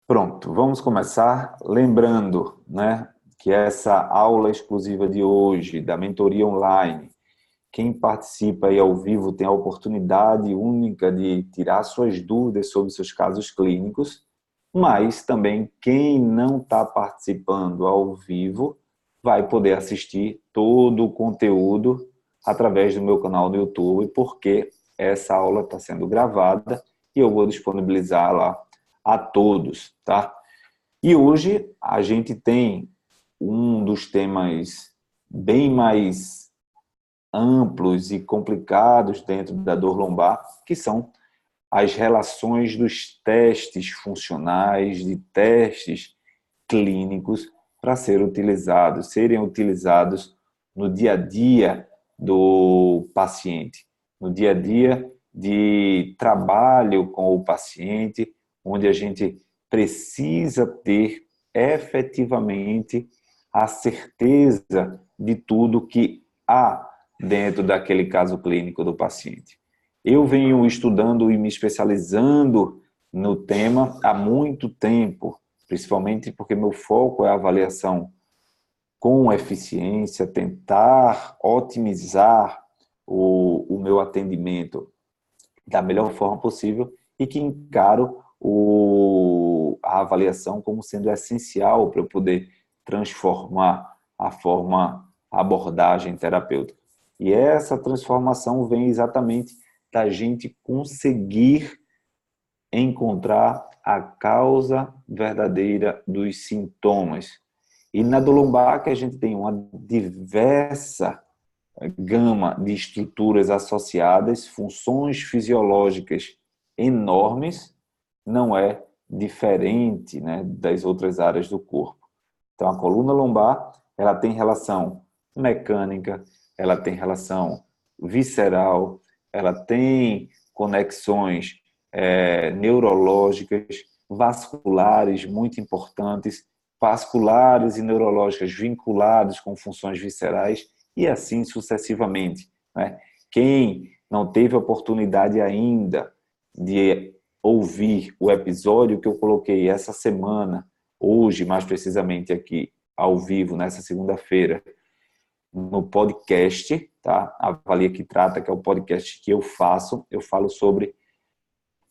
Pronto, vamos começar lembrando, né, que essa aula exclusiva de hoje, da mentoria online, quem participa aí ao vivo tem a oportunidade única de tirar suas dúvidas sobre seus casos clínicos, mas também quem não está participando ao vivo vai poder assistir todo o conteúdo através do meu canal no YouTube, porque essa aula está sendo gravada e eu vou disponibilizar lá a todos, tá? E hoje a gente tem um dos temas bem mais amplos e complicados dentro da dor lombar, que são as relações dos testes funcionais, de testes clínicos para serem utilizados no dia a dia do paciente, no dia a dia de trabalho com o paciente, onde a gente precisa ter efetivamente a certeza de tudo que há dentro daquele caso clínico do paciente. Eu venho estudando e me especializando no tema há muito tempo, principalmente porque meu foco é a avaliação com eficiência, tentar otimizar o meu atendimento da melhor forma possível e que encaro a avaliação como sendo essencial para eu poder transformar a abordagem terapêutica. E essa transformação vem exatamente da gente conseguir encontrar a causa verdadeira dos sintomas. E na dor lombar, que a gente tem uma diversa gama de estruturas associadas, funções fisiológicas enormes, não é diferente, né, das outras áreas do corpo. Então, a coluna lombar, ela tem relação mecânica, ela tem relação visceral, ela tem conexões neurológicas, vasculares muito importantes, vasculares e neurológicas vinculados com funções viscerais e assim sucessivamente, né? Quem não teve a oportunidade ainda de ouvir o episódio que eu coloquei essa semana, hoje mais precisamente aqui ao vivo, nessa segunda-feira, no podcast, tá? Avalia que Trata, que é o podcast que eu falo sobre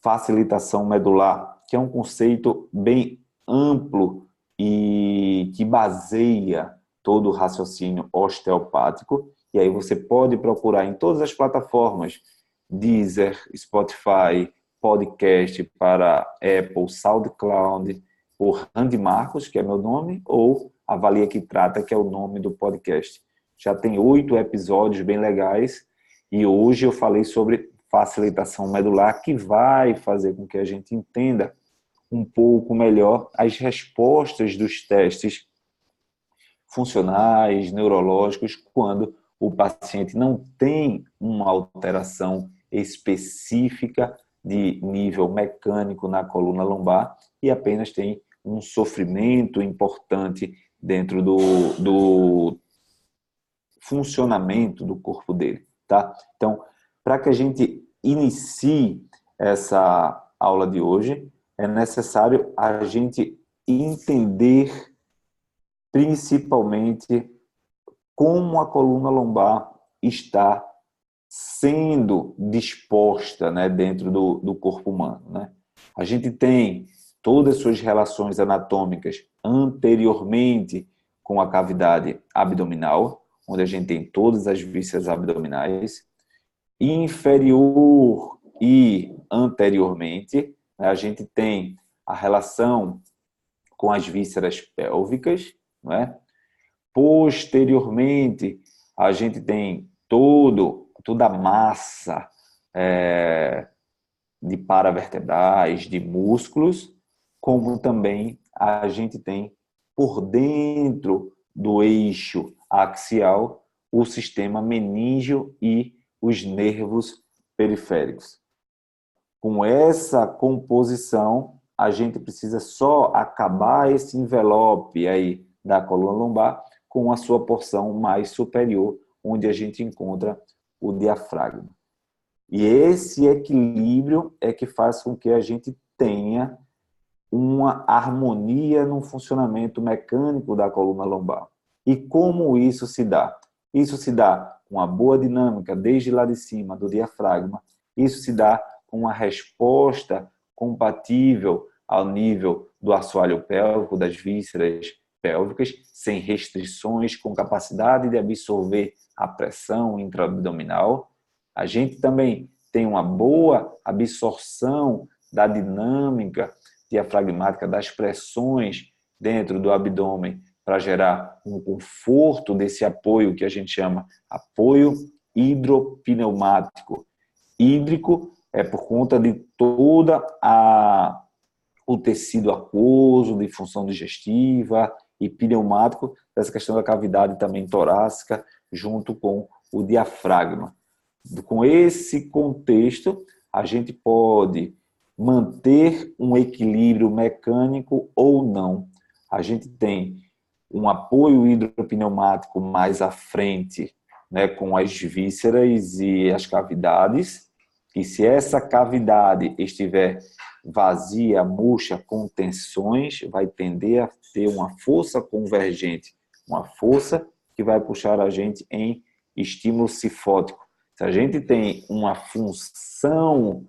facilitação medular, que é um conceito bem amplo e que baseia todo o raciocínio osteopático. E aí você pode procurar em todas as plataformas, Deezer, Spotify, podcast para Apple, SoundCloud, por Randy Marcos, que é meu nome, ou Avalia que Trata, que é o nome do podcast. Já tem 8 episódios bem legais e hoje eu falei sobre facilitação medular, que vai fazer com que a gente entenda um pouco melhor as respostas dos testes funcionais, neurológicos, quando o paciente não tem uma alteração específica de nível mecânico na coluna lombar e apenas tem um sofrimento importante dentro do funcionamento do corpo dele, tá? Então, para que a gente inicie essa aula de hoje, é necessário a gente entender principalmente como a coluna lombar está sendo disposta, né, dentro do corpo humano, né? A gente tem todas as suas relações anatômicas anteriormente com a cavidade abdominal, onde a gente tem todas as vísceras abdominais, inferior e anteriormente, né, a gente tem a relação com as vísceras pélvicas, não é? Posteriormente, a gente tem toda a massa de paravertebrais, de músculos, como também a gente tem por dentro do eixo axial o sistema meníngeo e os nervos periféricos. Com essa composição, a gente precisa só acabar esse envelope aí da coluna lombar com a sua porção mais superior, onde a gente encontra o diafragma. E esse equilíbrio é que faz com que a gente tenha uma harmonia no funcionamento mecânico da coluna lombar. E como isso se dá? Isso se dá com uma boa dinâmica desde lá de cima do diafragma. Isso se dá com uma resposta compatível ao nível do assoalho pélvico, das vísceras pélvicas, sem restrições, com capacidade de absorver a pressão intraabdominal. A gente também tem uma boa absorção da dinâmica diafragmática, das pressões dentro do abdômen, para gerar um conforto desse apoio que a gente chama apoio hidropneumático. Hídrico é por conta de toda o tecido aquoso, de função digestiva, e pneumático, dessa questão da cavidade também torácica, junto com o diafragma. Com esse contexto, a gente pode manter um equilíbrio mecânico ou não. A gente tem um apoio hidropneumático mais à frente, né, com as vísceras e as cavidades, e se essa cavidade estiver vazia, murcha, com tensões, vai tender a ter uma força convergente, uma força que vai puxar a gente em estímulo cifótico. Se a gente tem uma função,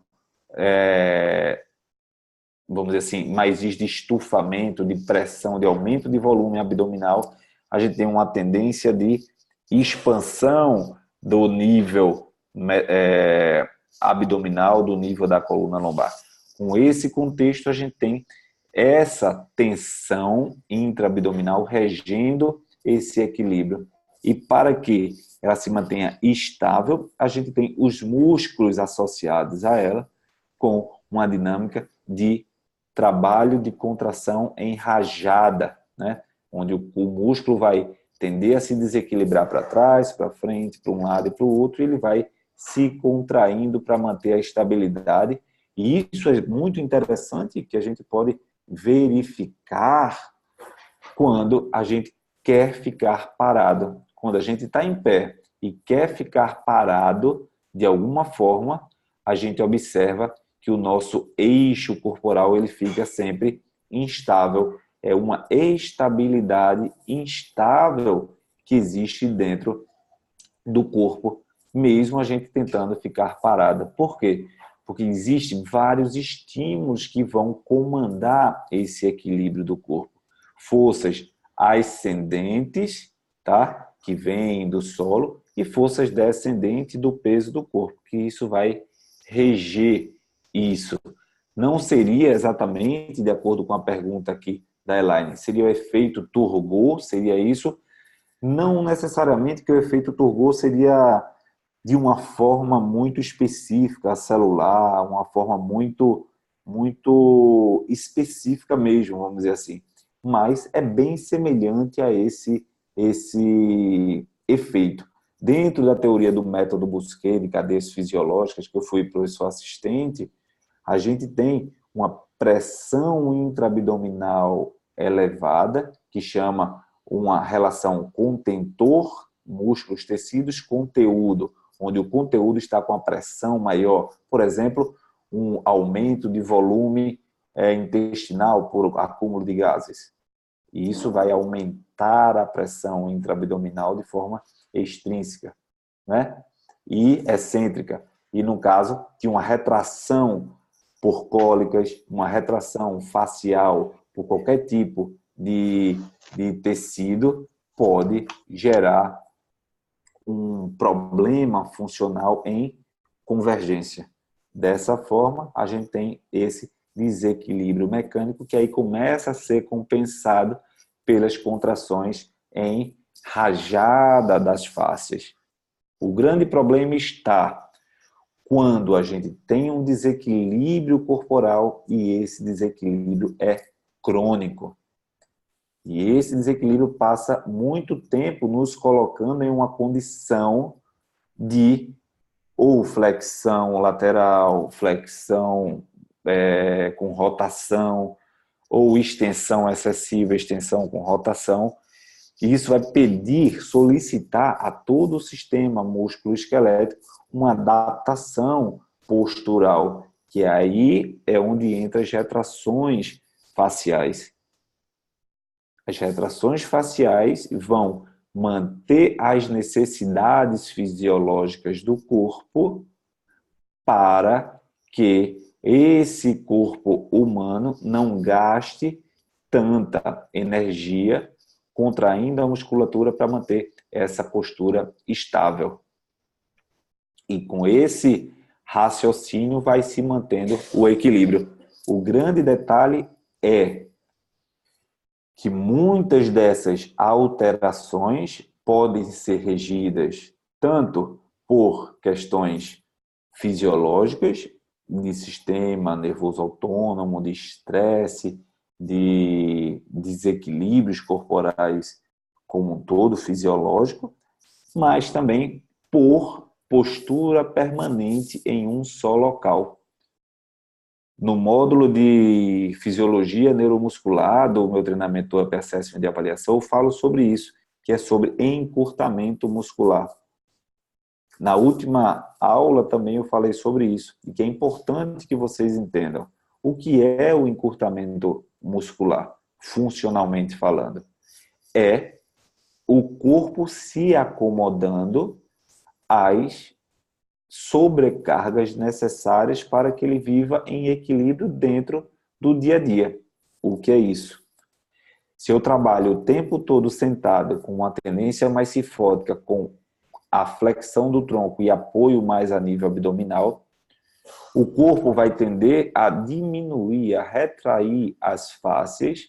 vamos dizer assim, mais de estufamento, de pressão, de aumento de volume abdominal, a gente tem uma tendência de expansão do nível abdominal, do nível da coluna lombar. Com esse contexto, a gente tem essa tensão intraabdominal regendo esse equilíbrio. E para que ela se mantenha estável, a gente tem os músculos associados a ela com uma dinâmica de trabalho de contração em rajada, né? Onde o músculo vai tender a se desequilibrar para trás, para frente, para um lado e para o outro, e ele vai se contraindo para manter a estabilidade. E isso é muito interessante, que a gente pode verificar quando a gente quer ficar parado. Quando a gente está em pé e quer ficar parado, de alguma forma, a gente observa que o nosso eixo corporal ele fica sempre instável. É uma estabilidade instável que existe dentro do corpo, mesmo a gente tentando ficar parada. Por quê? Porque existem vários estímulos que vão comandar esse equilíbrio do corpo. Forças ascendentes, tá? Que vêm do solo, e forças descendentes do peso do corpo, que isso vai reger isso. Não seria exatamente, de acordo com a pergunta aqui da Elaine, seria o efeito Turgot, seria isso? Não necessariamente, que o efeito Turgot seria de uma forma muito específica, celular, uma forma muito específica mesmo, vamos dizer assim. Mas é bem semelhante a esse efeito. Dentro da teoria do método Busquet, de cadeias fisiológicas, que eu fui professor assistente, a gente tem uma pressão intraabdominal elevada, que chama uma relação contentor, músculos, tecidos, conteúdo, onde o conteúdo está com a pressão maior. Por exemplo, um aumento de volume intestinal por acúmulo de gases. E isso vai aumentar a pressão intraabdominal de forma extrínseca, né? E excêntrica. E, no caso, de uma retração por cólicas, uma retração facial por qualquer tipo de tecido, pode gerar um problema funcional em convergência. Dessa forma, a gente tem esse desequilíbrio mecânico que aí começa a ser compensado pelas contrações em rajada das fáscias. O grande problema está quando a gente tem um desequilíbrio corporal e esse desequilíbrio é crônico. E esse desequilíbrio passa muito tempo nos colocando em uma condição de ou flexão lateral, flexão com rotação, ou extensão excessiva, extensão com rotação. E isso vai pedir, solicitar a todo o sistema músculo-esquelético uma adaptação postural, que aí é onde entra as retrações faciais. As retrações faciais vão manter as necessidades fisiológicas do corpo para que esse corpo humano não gaste tanta energia contraindo a musculatura para manter essa postura estável. E com esse raciocínio vai se mantendo o equilíbrio. O grande detalhe é que muitas dessas alterações podem ser regidas tanto por questões fisiológicas, de sistema nervoso autônomo, de estresse, de desequilíbrios corporais como um todo, fisiológico, mas também por postura permanente em um só local. No módulo de fisiologia neuromuscular do meu treinamento Upper Assessment de avaliação, eu falo sobre isso, que é sobre encurtamento muscular. Na última aula também eu falei sobre isso, e que é importante que vocês entendam o que é o encurtamento muscular, funcionalmente falando. É o corpo se acomodando às sobrecargas necessárias para que ele viva em equilíbrio dentro do dia a dia. O que é isso? Se eu trabalho o tempo todo sentado com uma tendência mais cifótica, com a flexão do tronco e apoio mais a nível abdominal, o corpo vai tender a diminuir, a retrair as fáscias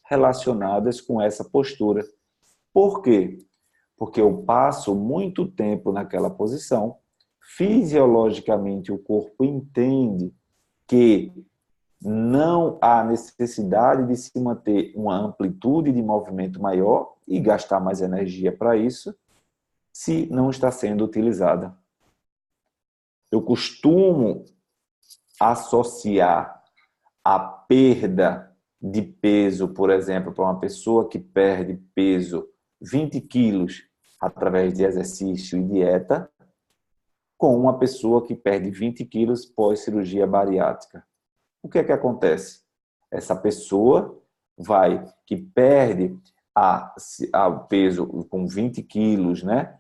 relacionadas com essa postura. Por quê? Porque eu passo muito tempo naquela posição, fisiologicamente o corpo entende que não há necessidade de se manter uma amplitude de movimento maior e gastar mais energia para isso, se não está sendo utilizada. Eu costumo associar a perda de peso, por exemplo, para uma pessoa que perde peso 20 quilos através de exercício e dieta, com uma pessoa que perde 20 quilos pós-cirurgia bariátrica. O que é que acontece? Essa pessoa que perde o peso com 20 quilos, né?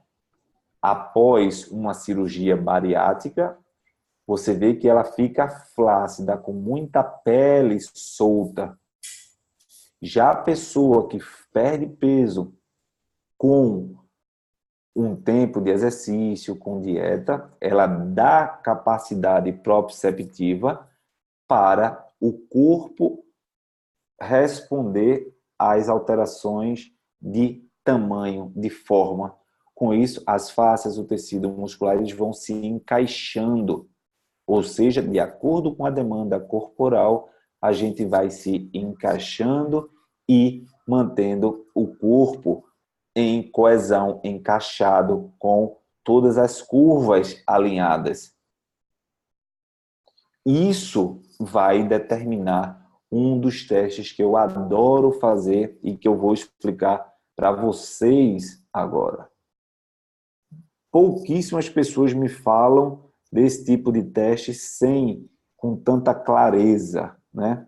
Após uma cirurgia bariátrica, você vê que ela fica flácida, com muita pele solta. Já a pessoa que perde peso com um tempo de exercício, com dieta, ela dá capacidade proprioceptiva para o corpo responder às alterações de tamanho, de forma. Com isso, as fáscias, o tecido muscular, eles vão se encaixando. Ou seja, de acordo com a demanda corporal, a gente vai se encaixando e mantendo o corpo em coesão, encaixado, com todas as curvas alinhadas. Isso vai determinar um dos testes que eu adoro fazer e que eu vou explicar para vocês agora. Pouquíssimas pessoas me falam desse tipo de teste com tanta clareza, né?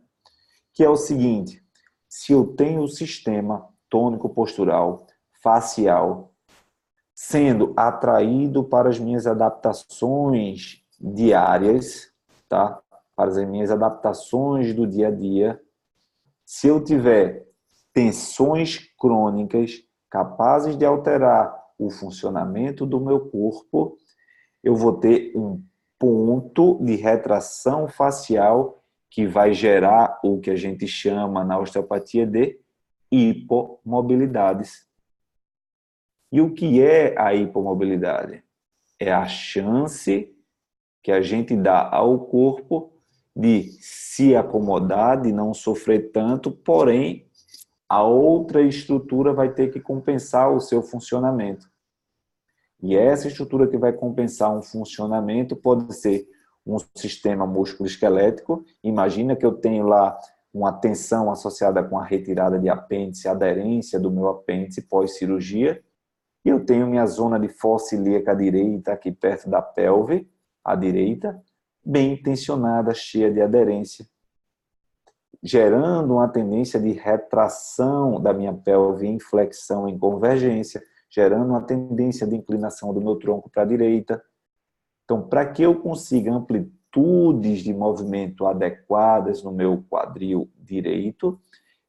Que é o seguinte: se eu tenho o sistema tônico postural facial sendo atraído para as minhas adaptações diárias, tá? Para as minhas adaptações do dia a dia, se eu tiver tensões crônicas capazes de alterar o funcionamento do meu corpo, eu vou ter um ponto de retração facial que vai gerar o que a gente chama na osteopatia de hipomobilidades. E o que é a hipomobilidade? É a chance que a gente dá ao corpo de se acomodar, de não sofrer tanto, porém, a outra estrutura vai ter que compensar o seu funcionamento. E essa estrutura que vai compensar um funcionamento pode ser um sistema músculo-esquelético. Imagina que eu tenho lá uma tensão associada com a retirada de apêndice, aderência do meu apêndice pós-cirurgia, e eu tenho minha zona de fossa ilíaca direita aqui perto da pelve, à direita, bem tensionada, cheia de aderência. gerando uma tendência de retração da minha pelve em flexão, em convergência, gerando uma tendência de inclinação do meu tronco para a direita. Então, para que eu consiga amplitudes de movimento adequadas no meu quadril direito,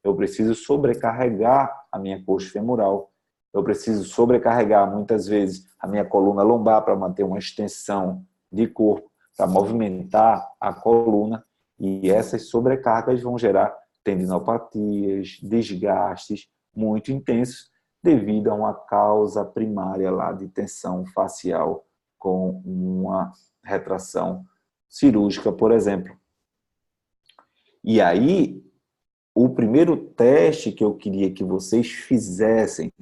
eu preciso sobrecarregar a minha coxa femoral. Eu preciso sobrecarregar, muitas vezes, a minha coluna lombar para manter uma extensão de corpo, para movimentar a coluna. E essas sobrecargas vão gerar tendinopatias, desgastes muito intensos, devido a uma causa primária lá de tensão facial com uma retração cirúrgica, por exemplo. E aí, o primeiro teste que eu queria que vocês fizessem,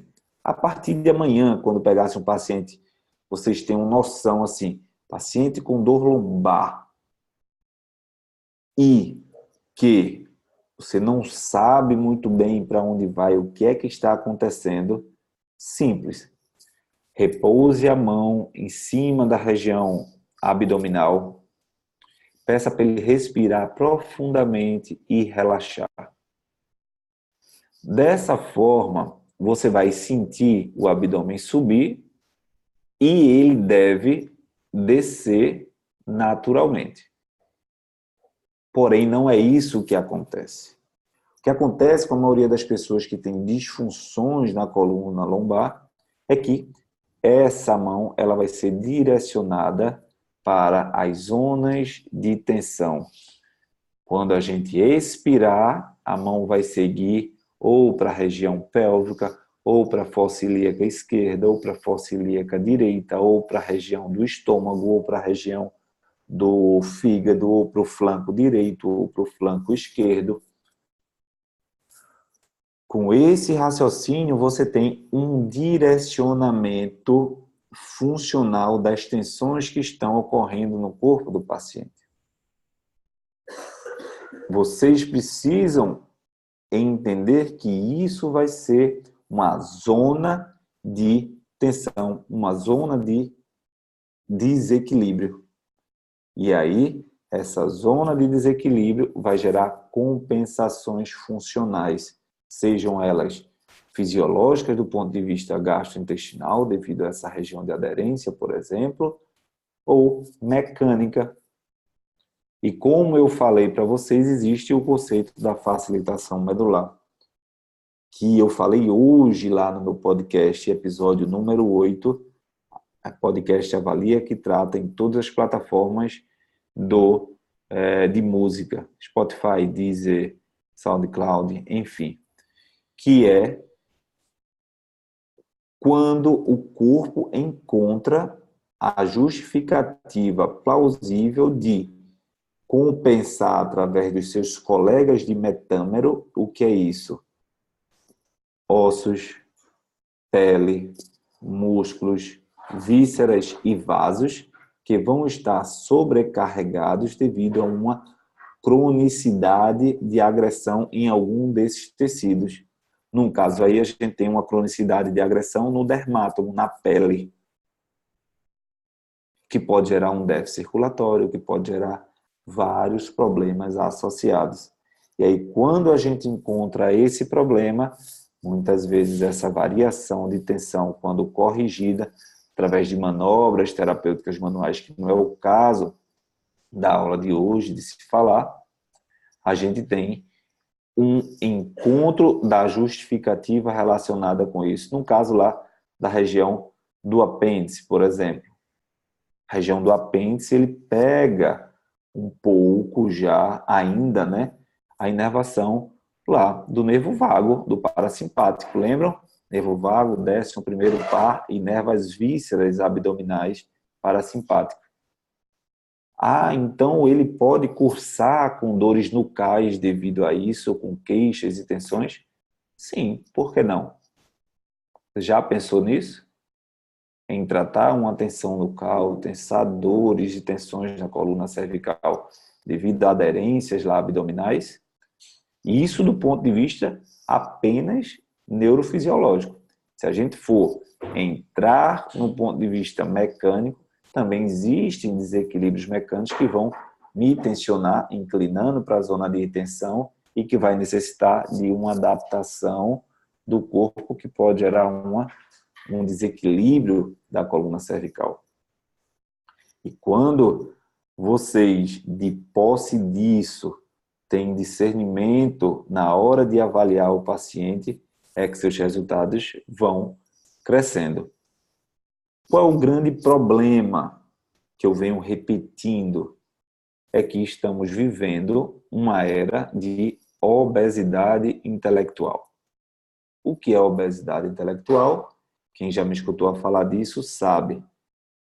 a partir de amanhã, quando pegasse um paciente, vocês tenham noção assim, paciente com dor lombar e que você não sabe muito bem para onde vai, o que é que está acontecendo, simples. Repouse a mão em cima da região abdominal. Peça para ele respirar profundamente e relaxar. Dessa forma, você vai sentir o abdômen subir e ele deve descer naturalmente. Porém, não é isso que acontece. O que acontece com a maioria das pessoas que têm disfunções na coluna lombar é que essa mão ela vai ser direcionada para as zonas de tensão. Quando a gente expirar, a mão vai seguir ou para a região pélvica, ou para a fossa ilíaca esquerda, ou para a fossa ilíaca direita, ou para a região do estômago, ou para a região do fígado, ou para o flanco direito, ou para o flanco esquerdo. Com esse raciocínio, você tem um direcionamento funcional das tensões que estão ocorrendo no corpo do paciente. Vocês precisam entender que isso vai ser uma zona de tensão, uma zona de desequilíbrio. E aí, essa zona de desequilíbrio vai gerar compensações funcionais, sejam elas fisiológicas do ponto de vista gastrointestinal, devido a essa região de aderência, por exemplo, ou mecânica. E como eu falei para vocês, existe o conceito da facilitação medular, que eu falei hoje lá no meu podcast, episódio número 8, podcast Avalia, que trata em todas as plataformas de música, Spotify, Deezer, SoundCloud, enfim, que é quando o corpo encontra a justificativa plausível de compensar através dos seus colegas de metâmero. O que é isso? Ossos, pele, músculos, vísceras e vasos que vão estar sobrecarregados devido a uma cronicidade de agressão em algum desses tecidos. Num caso aí, a gente tem uma cronicidade de agressão no dermátomo, na pele, que pode gerar um déficit circulatório, que pode gerar vários problemas associados. E aí, quando a gente encontra esse problema, muitas vezes essa variação de tensão, quando corrigida através de manobras terapêuticas manuais, que não é o caso da aula de hoje, de se falar, a gente tem um encontro da justificativa relacionada com isso. No caso lá da região do apêndice, por exemplo. A região do apêndice, ele pega um pouco já ainda, né, a inervação lá do nervo vago, do parasimpático. Lembram? Nervo vago, 11º par, inerva as vísceras abdominais parasimpáticas. Então ele pode cursar com dores nucais devido a isso, com queixas e tensões? Sim, por que não? Já pensou nisso? Em tratar uma tensão nucal, tensar dores e tensões na coluna cervical devido a aderências lá abdominais? Isso do ponto de vista apenas neurofisiológico. Se a gente for entrar no ponto de vista mecânico, também existem desequilíbrios mecânicos que vão me tensionar, inclinando para a zona de tensão e que vai necessitar de uma adaptação do corpo que pode gerar um desequilíbrio da coluna cervical. E quando vocês, de posse disso, têm discernimento na hora de avaliar o paciente, é que seus resultados vão crescendo. Qual é o grande problema que eu venho repetindo? É que estamos vivendo uma era de obesidade intelectual. O que é obesidade intelectual? Quem já me escutou a falar disso sabe.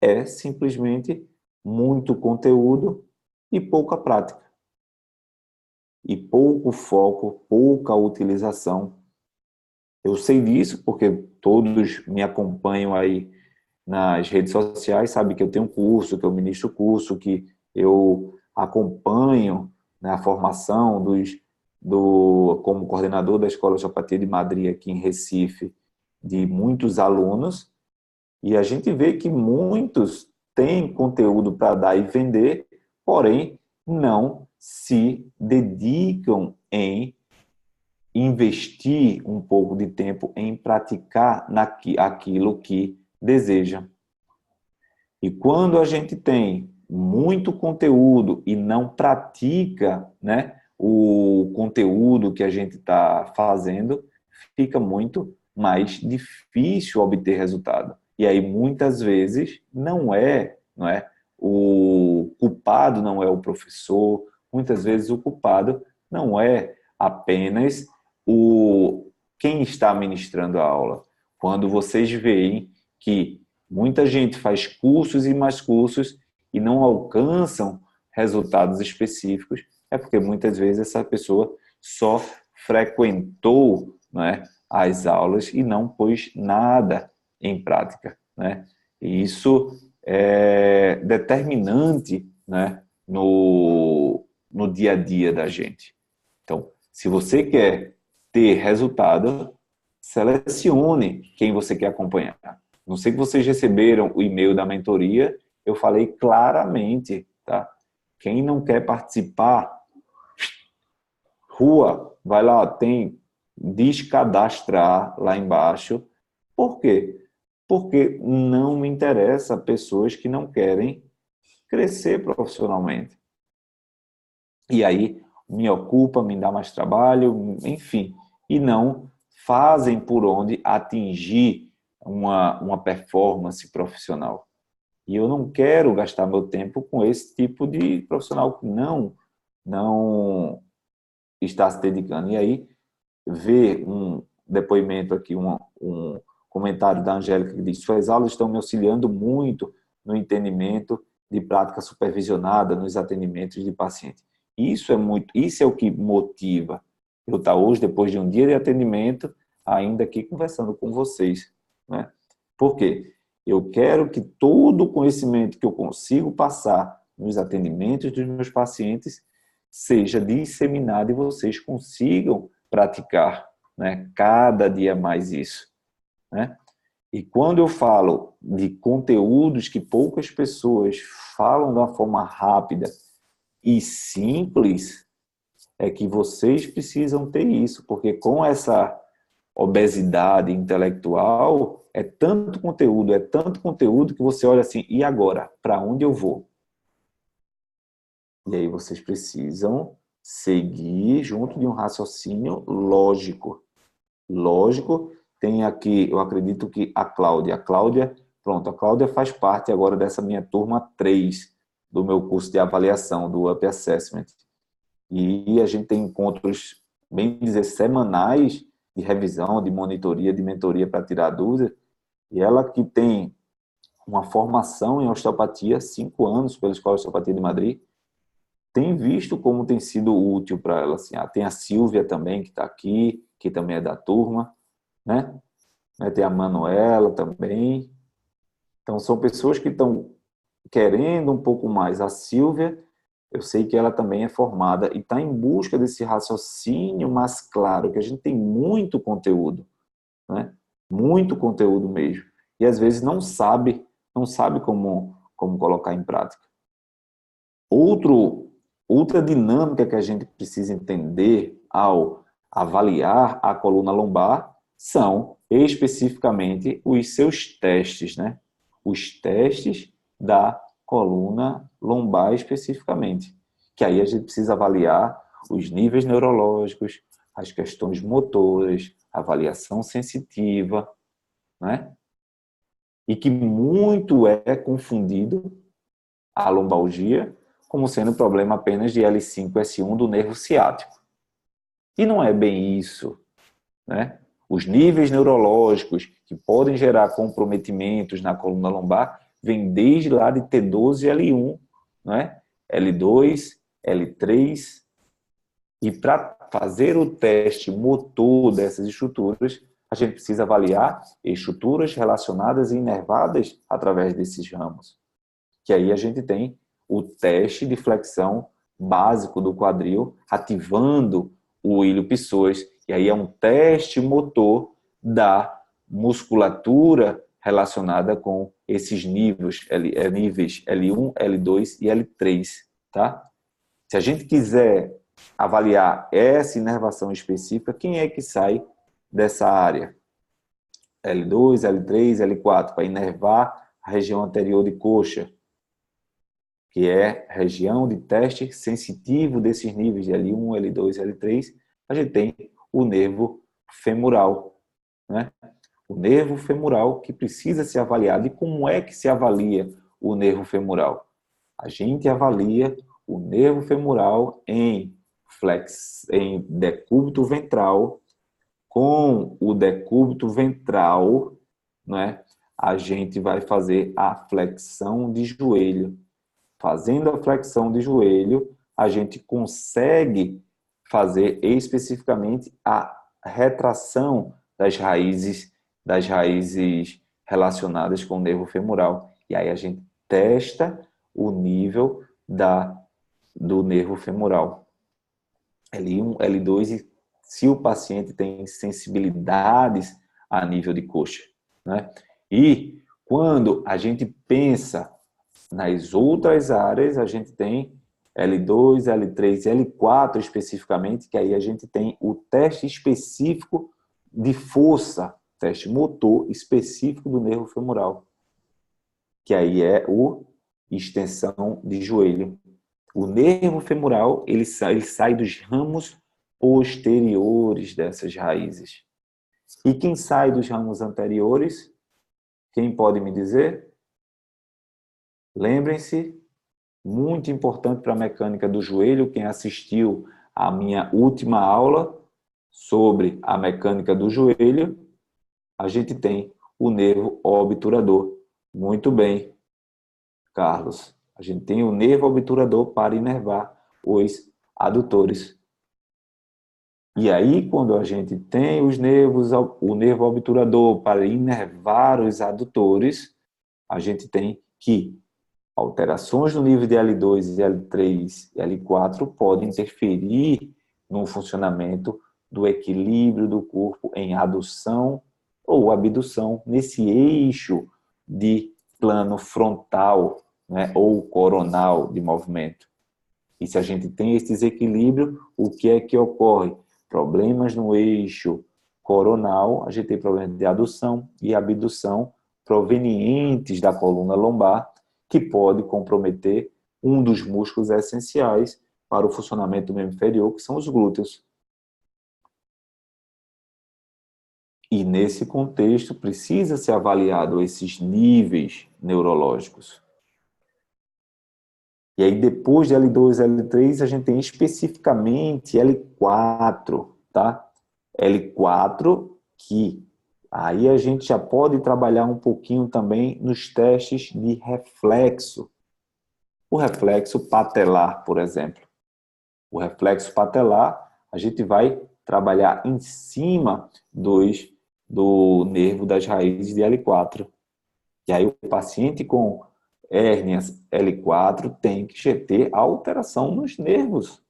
É simplesmente muito conteúdo e pouca prática. E pouco foco, pouca utilização. Eu sei disso porque todos me acompanham aí nas redes sociais, sabe que eu tenho curso, que eu ministro curso, que eu acompanho, né, a formação como coordenador da Escola de Osteopatia de Madrid aqui em Recife, de muitos alunos, e a gente vê que muitos têm conteúdo para dar e vender, porém não se dedicam em investir um pouco de tempo em praticar aquilo que desejam. E quando a gente tem muito conteúdo e não pratica, né, o conteúdo que a gente está fazendo, fica muito mais difícil obter resultado. E aí, muitas vezes, não é o culpado não é o professor, muitas vezes o culpado não é apenas quem está ministrando a aula. Quando vocês veem que muita gente faz cursos e mais cursos e não alcançam resultados específicos, é porque muitas vezes essa pessoa só frequentou, né, as aulas e não pôs nada em prática, né? E isso é determinante, né, no dia a dia da gente. Então, se você quer ter resultado, selecione quem você quer acompanhar. Não sei que vocês receberam o e-mail da mentoria, eu falei claramente, tá? Quem não quer participar, rua, vai lá, tem descadastrar lá embaixo. Por quê? Porque não me interessa pessoas que não querem crescer profissionalmente. E aí me ocupa, me dá mais trabalho, enfim, e não fazem por onde atingir uma performance profissional. E eu não quero gastar meu tempo com esse tipo de profissional que não está se dedicando. E aí, ver um depoimento aqui, um comentário da Angélica que diz: suas aulas estão me auxiliando muito no entendimento de prática supervisionada nos atendimentos de paciente. Isso é o que motiva eu estar hoje, depois de um dia de atendimento, ainda aqui conversando com vocês, né? Por quê? Eu quero que todo o conhecimento que eu consigo passar nos atendimentos dos meus pacientes seja disseminado e vocês consigam praticar, né, cada dia mais isso, né? E quando eu falo de conteúdos que poucas pessoas falam de uma forma rápida e simples, é que vocês precisam ter isso, porque com essa obesidade intelectual, é tanto conteúdo que você olha assim, e agora? Para onde eu vou? E aí vocês precisam seguir junto de um raciocínio lógico. Lógico, tem aqui, eu acredito que a Cláudia, pronto, a Cláudia faz parte agora dessa minha turma 3 do meu curso de avaliação, do Up Assessment. E a gente tem encontros, bem dizer, semanais de revisão, de monitoria, de mentoria para tirar dúvidas. E ela que tem uma formação em osteopatia, 5 anos pela Escola de Osteopatia de Madrid, tem visto como tem sido útil para ela. Assim. Tem a Silvia também, que está aqui, que também é da turma, né? Tem a Manuela também. Então, são pessoas que estão querendo um pouco mais. A Silvia, eu sei que ela também é formada e está em busca desse raciocínio mais claro, que a gente tem muito conteúdo, né? Muito conteúdo mesmo. E às vezes não sabe como colocar em prática. Outro outra dinâmica que a gente precisa entender ao avaliar a coluna lombar são especificamente os seus testes, né? Os testes da coluna lombar especificamente. Que aí a gente precisa avaliar os níveis neurológicos, as questões motoras, avaliação sensitiva, né? E que muito é confundido a lombalgia como sendo problema apenas de L5-S1 do nervo ciático. E não é bem isso, né? Os níveis neurológicos que podem gerar comprometimentos na coluna lombar vêm desde lá de T12 e L1, né? L2, L3. E para fazer o teste motor dessas estruturas, a gente precisa avaliar estruturas relacionadas e inervadas através desses ramos. Que aí a gente tem o teste de flexão básico do quadril, ativando o ilho-psoas. E aí é um teste motor da musculatura relacionada com esses níveis L1, L2 e L3, tá? Se a gente quiser avaliar essa inervação específica, quem é que sai dessa área? L2, L3, L4, para inervar a região anterior de coxa, que é a região de teste sensitivo desses níveis de L1, L2, L3, a gente tem o nervo femoral, né? O nervo femoral que precisa ser avaliado. E como é que se avalia o nervo femoral? A gente avalia o nervo femoral em decúbito ventral. Com o decúbito ventral, né, a gente vai fazer a flexão de joelho. Fazendo a flexão de joelho, a gente consegue fazer especificamente a retração das raízes relacionadas com o nervo femoral. E aí a gente testa o nível do nervo femoral. L1, L2, e se o paciente tem sensibilidades a nível de coxa, né? E quando a gente pensa nas outras áreas, a gente tem L2, L3 e L4 especificamente, que aí a gente tem o teste específico de força, teste motor específico do nervo femoral, que aí é o extensão de joelho. O nervo femoral, ele sai dos ramos posteriores dessas raízes. E quem sai dos ramos anteriores? Quem pode me dizer? Lembrem-se, muito importante para a mecânica do joelho, quem assistiu à minha última aula sobre a mecânica do joelho, a gente tem o nervo obturador. Muito bem, Carlos. A gente tem o nervo obturador para inervar os adutores. E aí, quando a gente tem o nervo obturador para inervar os adutores, a gente tem que alterações no nível de L2, L3 e L4 podem interferir no funcionamento do equilíbrio do corpo em adução ou abdução, nesse eixo de plano frontal, né, ou coronal de movimento. E se a gente tem esse desequilíbrio, o que é que ocorre? Problemas no eixo coronal, a gente tem problemas de adução e abdução provenientes da coluna lombar, que pode comprometer um dos músculos essenciais para o funcionamento do membro inferior, que são os glúteos. E nesse contexto, precisa ser avaliado esses níveis neurológicos. E aí, depois de L2, L3, a gente tem especificamente L4, tá? L4, que aí a gente já pode trabalhar um pouquinho também nos testes de reflexo. O reflexo patelar, por exemplo. O reflexo patelar, a gente vai trabalhar em cima do nervo das raízes de L4. E aí o paciente com hérnias L4 tem que ter alteração nos nervos.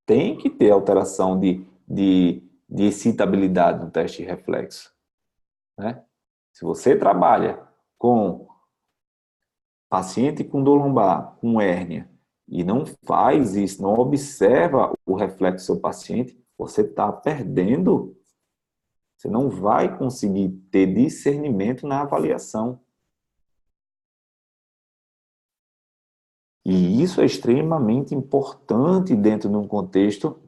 Tem que ter alteração de excitabilidade no teste de reflexo, né? Se você trabalha com paciente com dor lombar, com hérnia, e não faz isso, não observa o reflexo do seu paciente, você está perdendo. Você não vai conseguir ter discernimento na avaliação. E isso é extremamente importante dentro de um contexto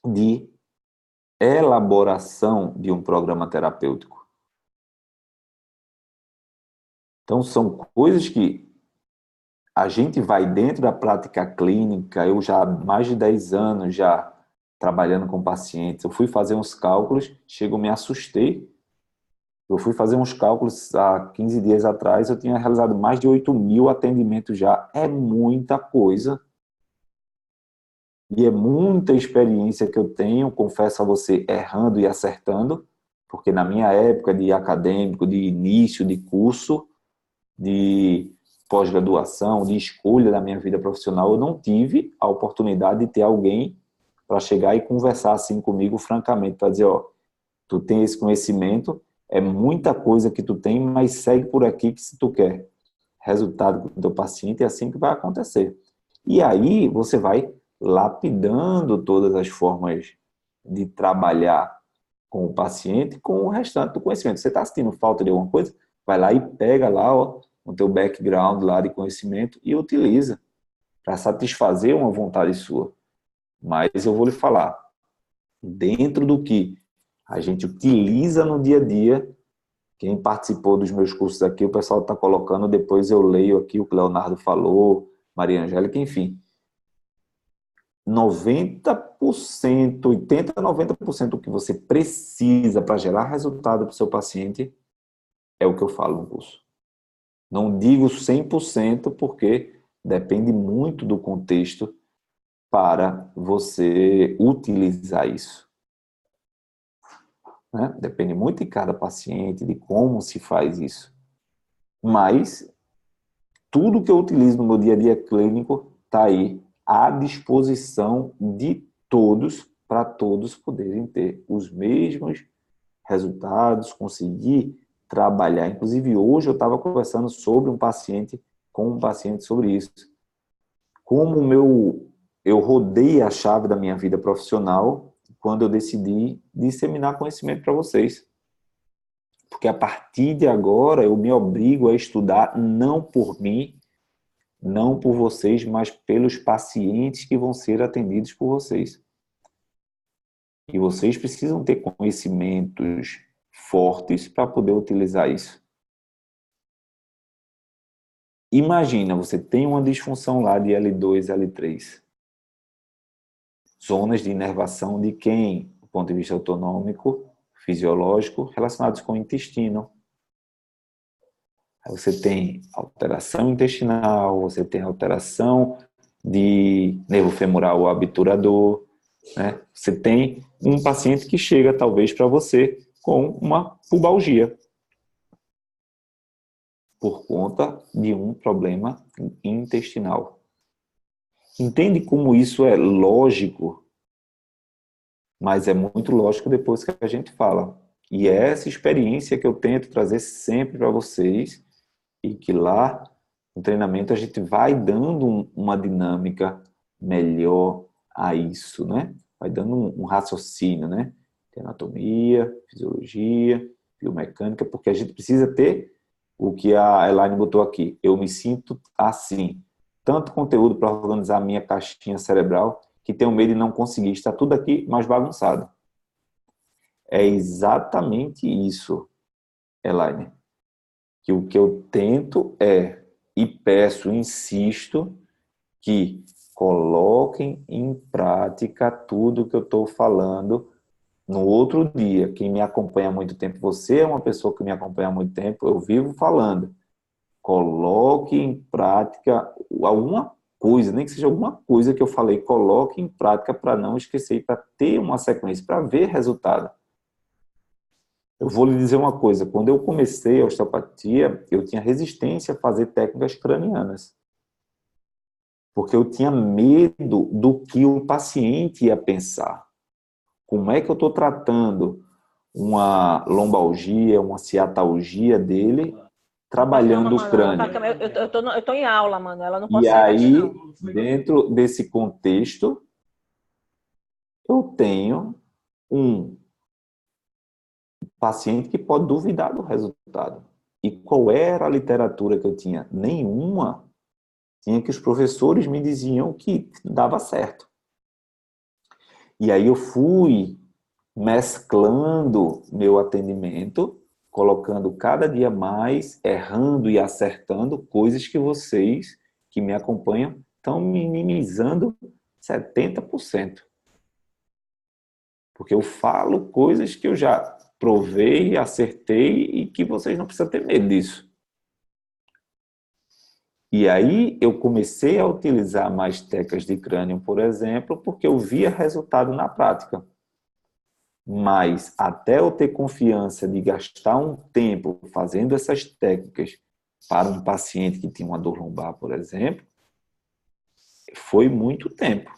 de elaboração de um programa terapêutico. Então, são coisas que a gente vai dentro da prática clínica. Eu já há mais de 10 anos já trabalhando com pacientes. Eu fui fazer uns cálculos, me assustei. Eu fui fazer uns cálculos há 15 dias atrás, eu tinha realizado mais de 8.000 atendimentos já. É muita coisa. E é muita experiência que eu tenho, confesso a você, errando e acertando, porque na minha época de acadêmico, de início de curso, de pós-graduação, de escolha da minha vida profissional, eu não tive a oportunidade de ter alguém para chegar e conversar assim comigo francamente, para dizer, ó, tu tem esse conhecimento, é muita coisa que tu tem, mas segue por aqui que se tu quer resultado do teu paciente, é assim que vai acontecer. E aí você vai lapidando todas as formas de trabalhar com o paciente com o restante do conhecimento. Você está sentindo falta de alguma coisa? Vai lá e pega lá, ó, o teu background lá de conhecimento e utiliza para satisfazer uma vontade sua. Mas eu vou lhe falar, dentro do que a gente utiliza no dia a dia, quem participou dos meus cursos aqui, o pessoal está colocando, depois eu leio aqui o que o Leonardo falou, Maria Angélica, enfim. 90%, 80% a 90% do que você precisa para gerar resultado para o seu paciente é o que eu falo no curso. Não digo 100% porque depende muito do contexto para você utilizar isso. Né? Depende muito de cada paciente, de como se faz isso. Mas tudo que eu utilizo no meu dia a dia clínico está aí à disposição de todos, para todos poderem ter os mesmos resultados, conseguir trabalhar. Inclusive, hoje eu estava conversando com um paciente sobre isso. Como eu rodei a chave da minha vida profissional quando eu decidi disseminar conhecimento para vocês. Porque a partir de agora eu me obrigo a estudar não por mim, não por vocês, mas pelos pacientes que vão ser atendidos por vocês. E vocês precisam ter conhecimentos fortes para poder utilizar isso. Imagina, você tem uma disfunção lá de L2, L3. Zonas de inervação de quem? Do ponto de vista autonômico, fisiológico, relacionados com o intestino. Aí você tem alteração intestinal, você tem alteração de nervo femoral obturador, né? Você tem um paciente que chega talvez para você com uma pubalgia por conta de um problema intestinal. Entende como isso é lógico, mas é muito lógico depois que a gente fala. E é essa experiência que eu tento trazer sempre para vocês e que lá no treinamento a gente vai dando uma dinâmica melhor a isso, né? Vai dando um raciocínio, né? De anatomia, fisiologia, biomecânica, porque a gente precisa ter o que a Elaine botou aqui. Eu me sinto assim. Tanto conteúdo para organizar a minha caixinha cerebral que tenho medo de não conseguir. Está tudo aqui mais bagunçado. É exatamente isso, Elaine. Que o que eu tento e peço, insisto, que coloquem em prática tudo que eu estou falando no outro dia. Quem me acompanha há muito tempo, você é uma pessoa que me acompanha há muito tempo, eu vivo falando. Coloque em prática alguma coisa, nem que seja alguma coisa que eu falei, coloque em prática para não esquecer, para ter uma sequência, para ver resultado. Eu vou lhe dizer uma coisa, quando eu comecei a osteopatia, eu tinha resistência a fazer técnicas cranianas. Porque eu tinha medo do que o paciente ia pensar. Como é que eu estou tratando uma lombalgia, uma ciatalgia dele, Não posso não, trabalhando o mano. Ela tá, crânio. eu tô em aula, mano. Ela não E pode sair daqui, aí, não. dentro desse contexto, eu tenho um paciente que pode duvidar do resultado. E qual era a literatura que eu tinha? Nenhuma. Tinha que os professores me diziam que dava certo. E aí eu fui mesclando meu atendimento, colocando cada dia mais, errando e acertando coisas que vocês que me acompanham estão minimizando 70%. Porque eu falo coisas que eu já provei, acertei e que vocês não precisam ter medo disso. E aí eu comecei a utilizar mais técnicas de crânio, por exemplo, porque eu via resultado na prática. Mas até eu ter confiança de gastar um tempo fazendo essas técnicas para um paciente que tinha uma dor lombar, por exemplo, foi muito tempo.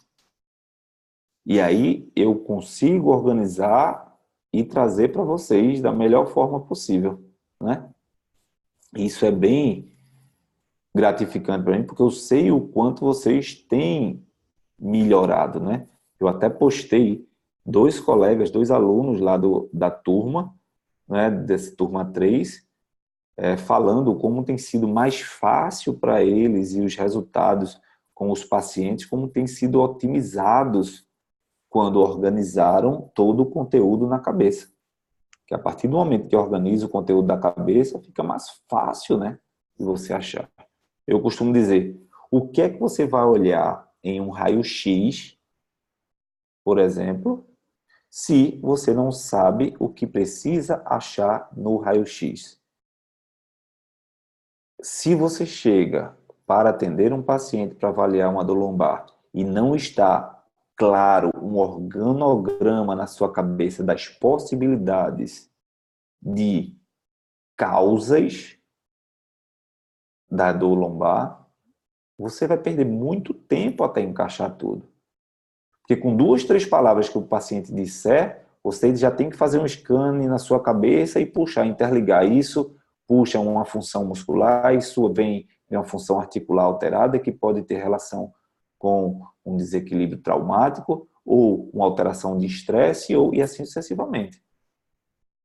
E aí eu consigo organizar e trazer para vocês da melhor forma possível, né? Isso é bem gratificante para mim, porque eu sei o quanto vocês têm melhorado, né? Eu até postei dois colegas, dois alunos lá da turma, né, dessa turma 3, falando como tem sido mais fácil para eles e os resultados com os pacientes, como tem sido otimizados quando organizaram todo o conteúdo na cabeça. Que a partir do momento que organiza o conteúdo da cabeça, fica mais fácil, né, de você achar. Eu costumo dizer, o que é que você vai olhar em um raio-x, por exemplo, se você não sabe o que precisa achar no raio-x? Se você chega para atender um paciente para avaliar uma dor lombar e não está claro um organograma na sua cabeça das possibilidades de causas da dor lombar, você vai perder muito tempo até encaixar tudo. Porque com 2, 3 palavras que o paciente disser, você já tem que fazer um scan na sua cabeça e puxar, interligar isso, puxa uma função muscular, isso vem uma função articular alterada que pode ter relação com um desequilíbrio traumático ou uma alteração de estresse e assim sucessivamente.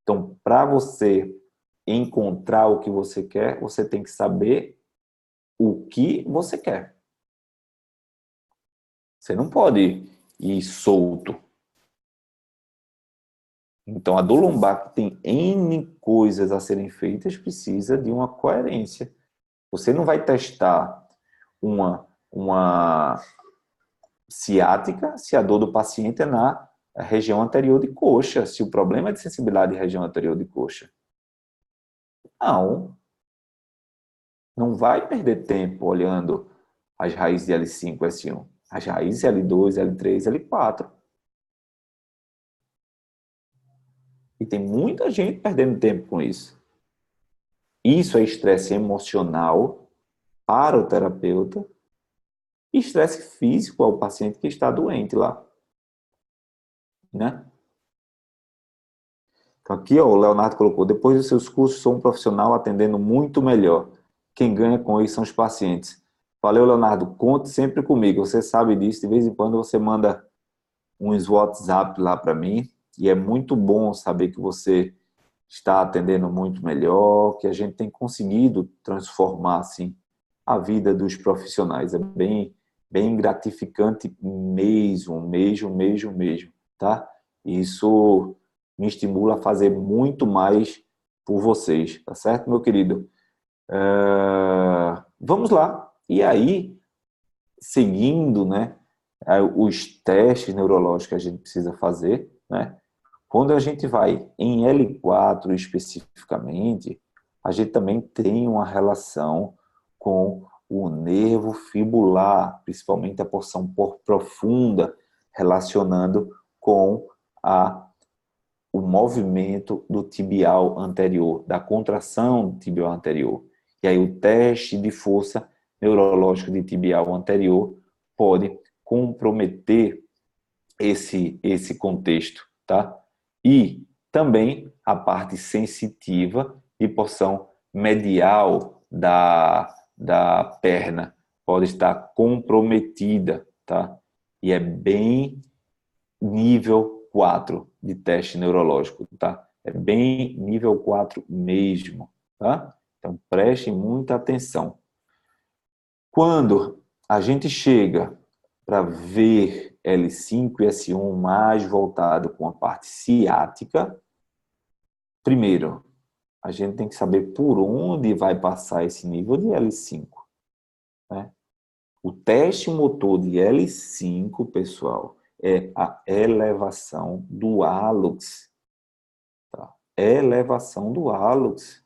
Então, para você encontrar o que você quer, você tem que saber o que você quer. Você não pode ir solto. Então, a dor lombar, que tem N coisas a serem feitas, precisa de uma coerência. Você não vai testar uma ciática se a dor do paciente é na região anterior de coxa, se o problema é de sensibilidade de região anterior de coxa. Não. Não vai perder tempo olhando as raízes de L5, S1. As raízes L2, L3, L4. E tem muita gente perdendo tempo com isso. Isso é estresse emocional para o terapeuta e estresse físico ao paciente que está doente lá. Né? Então aqui, ó, o Leonardo colocou, depois dos seus cursos, sou um profissional atendendo muito melhor. Quem ganha com isso são os pacientes. Valeu, Leonardo. Conte sempre comigo. Você sabe disso. De vez em quando você manda uns WhatsApp lá para mim. E é muito bom saber que você está atendendo muito melhor, que a gente tem conseguido transformar assim, a vida dos profissionais. É bem gratificante mesmo, tá? Isso me estimula a fazer muito mais por vocês, tá certo, meu querido? Vamos lá. E aí, seguindo, né, os testes neurológicos que a gente precisa fazer, né? Quando a gente vai em L4 especificamente, a gente também tem uma relação com o nervo fibular, principalmente a porção profunda, relacionando com o movimento do tibial anterior, da contração do tibial anterior. E aí o teste de força neurológico de tibial anterior pode comprometer esse contexto, tá? E também a parte sensitiva de porção medial da perna pode estar comprometida, tá? E é bem nível 4 de teste neurológico, tá? É bem nível 4 mesmo, tá? Então, preste muita atenção. Quando a gente chega para ver L5 e S1 mais voltado com a parte ciática, primeiro, a gente tem que saber por onde vai passar esse nível de L5, né? O teste motor de L5, pessoal, é a elevação do hálux. Tá? Elevação do hálux.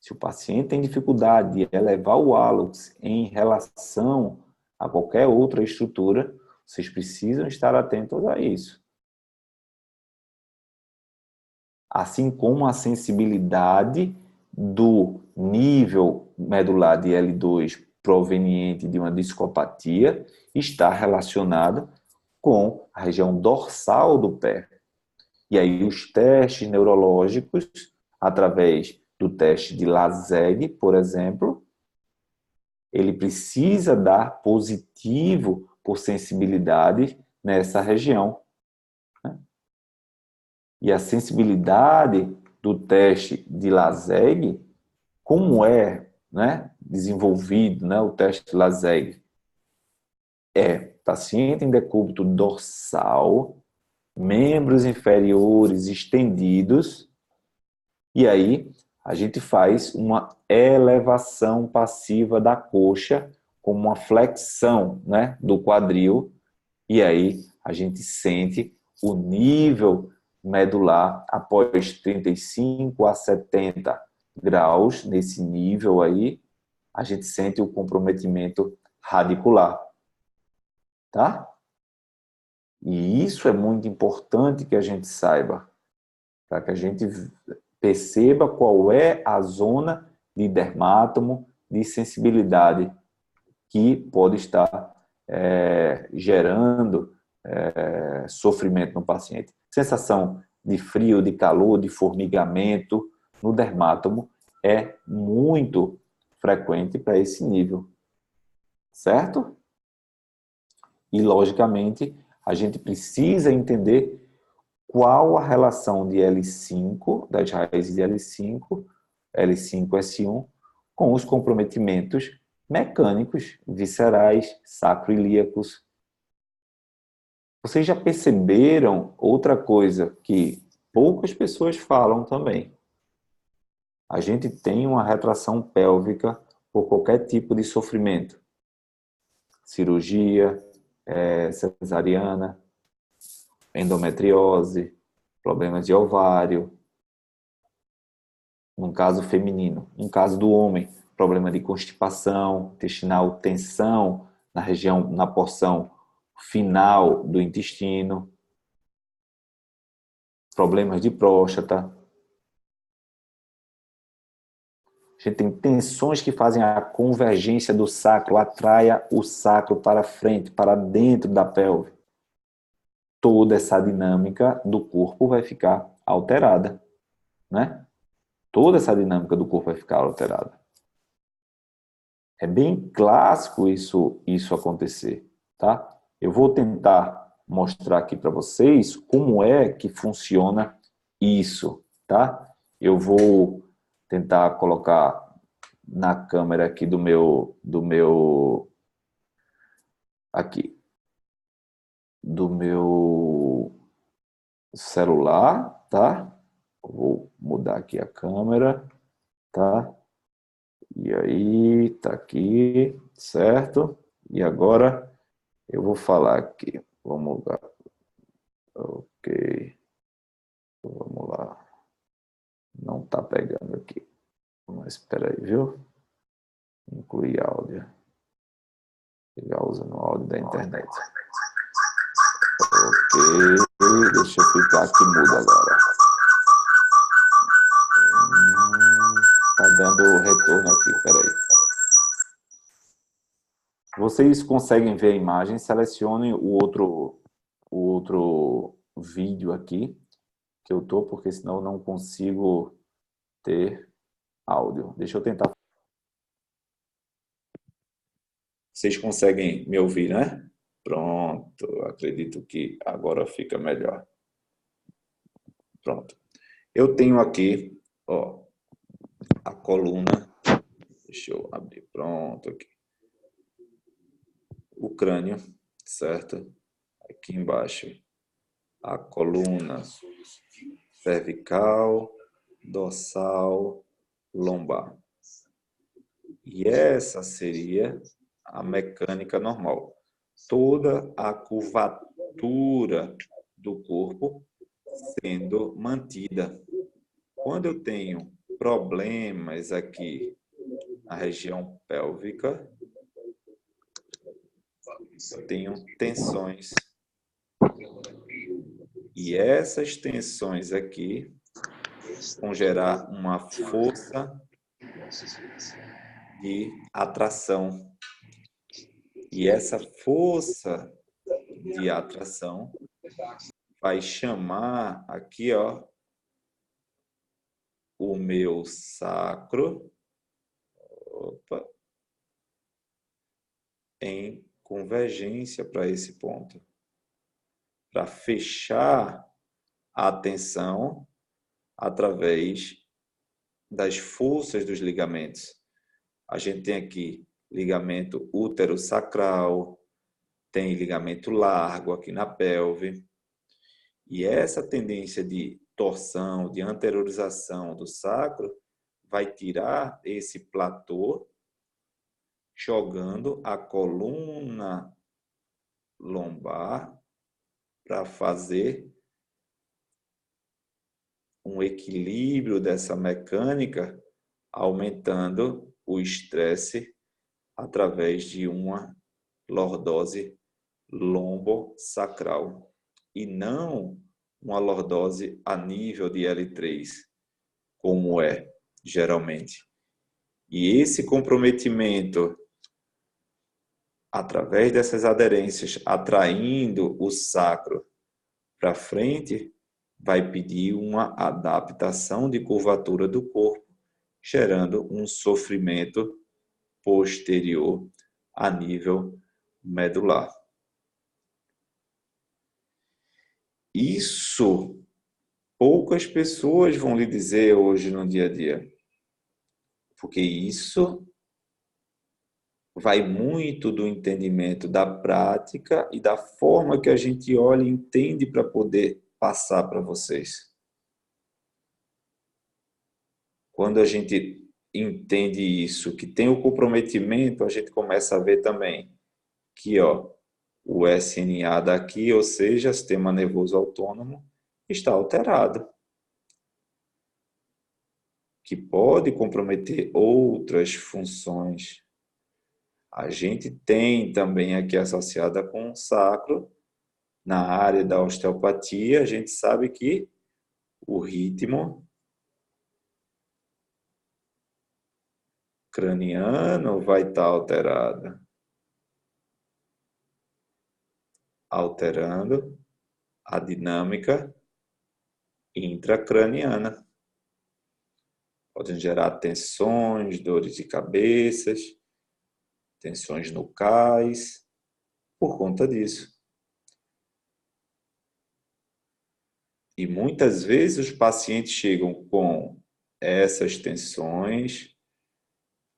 Se o paciente tem dificuldade de elevar o hálux em relação a qualquer outra estrutura, vocês precisam estar atentos a isso. Assim como a sensibilidade do nível medular de L2 proveniente de uma discopatia está relacionada com a região dorsal do pé. E aí os testes neurológicos, através do teste de Laseg, por exemplo, ele precisa dar positivo por sensibilidade nessa região. E a sensibilidade do teste de Laseg, como é, né, desenvolvido, né, o teste de Laseg? É paciente em decúbito dorsal, membros inferiores estendidos, e aí a gente faz uma elevação passiva da coxa, como uma flexão, né, do quadril, e aí a gente sente o nível medular após 35 a 70 graus, nesse nível aí, a gente sente o comprometimento radicular, tá? E isso é muito importante que a gente saiba, para que a gente perceba qual é a zona de dermátomo, de sensibilidade que pode estar gerando sofrimento no paciente. Sensação de frio, de calor, de formigamento no dermátomo é muito frequente para esse nível, certo? E, logicamente, a gente precisa entender qual a relação de L5, das raízes de L5, L5S1, com os comprometimentos mecânicos, viscerais, sacroiliacos. Vocês já perceberam outra coisa que poucas pessoas falam também? A gente tem uma retração pélvica por qualquer tipo de sofrimento. Cirurgia, cesariana, endometriose, problemas de ovário, num caso feminino. No caso do homem, problema de constipação intestinal, tensão na região, na porção final do intestino, problemas de próstata. A gente tem tensões que fazem a convergência do sacro, atraia o sacro para frente, para dentro da pelve. Toda essa dinâmica do corpo vai ficar alterada, né? Toda essa dinâmica do corpo vai ficar alterada. É bem clássico isso acontecer, tá? Eu vou tentar mostrar aqui para vocês como é que funciona isso, tá? Eu vou tentar colocar na câmera aqui do meu celular, tá? Vou mudar aqui a câmera, tá? E aí, tá aqui, certo? E agora eu vou falar aqui. Vamos lá. Ok. Vamos lá. Não tá pegando aqui. Mas espera aí, viu? Incluir áudio. Pegar usando o áudio da internet. Ok. Deixa eu ficar aqui mudo agora. Tá dando retorno aqui, peraí. Vocês conseguem ver a imagem? Selecionem o outro vídeo aqui que eu tô, porque senão eu não consigo ter áudio. Deixa eu tentar. Vocês conseguem me ouvir, né? Pronto, acredito que agora fica melhor. Pronto. Eu tenho aqui, ó, a coluna. Deixa eu abrir. Pronto, aqui. O crânio, certo? Aqui embaixo, a coluna cervical, dorsal, lombar. E essa seria a mecânica normal. Toda a curvatura do corpo sendo mantida. Quando eu tenho problemas aqui na região pélvica, eu tenho tensões. E essas tensões aqui vão gerar uma força de atração. E essa força de atração vai chamar aqui, ó, o meu sacro, opa, em convergência para esse ponto. Para fechar a tensão através das forças dos ligamentos. A gente tem aqui ligamento útero-sacral, tem ligamento largo aqui na pelve. E essa tendência de torção, de anteriorização do sacro, vai tirar esse platô, jogando a coluna lombar para fazer um equilíbrio dessa mecânica, aumentando o estresse através de uma lordose lombosacral e não uma lordose a nível de L3, como é geralmente. E esse comprometimento, através dessas aderências, atraindo o sacro para frente, vai pedir uma adaptação de curvatura do corpo, gerando um sofrimento posterior a nível medular. Isso poucas pessoas vão lhe dizer hoje no dia a dia, porque isso vai muito do entendimento da prática e da forma que a gente olha e entende para poder passar para vocês. Quando a gente entende isso, que tem o comprometimento, a gente começa a ver também que, ó, o SNA daqui, ou seja, sistema nervoso autônomo, está alterado, que pode comprometer outras funções. A gente tem também aqui associada com o sacro, na área da osteopatia, a gente sabe que o ritmo craniano vai estar alterado, alterando a dinâmica intracraniana. Podem gerar tensões, dores de cabeça, tensões nucais, por conta disso. E muitas vezes os pacientes chegam com essas tensões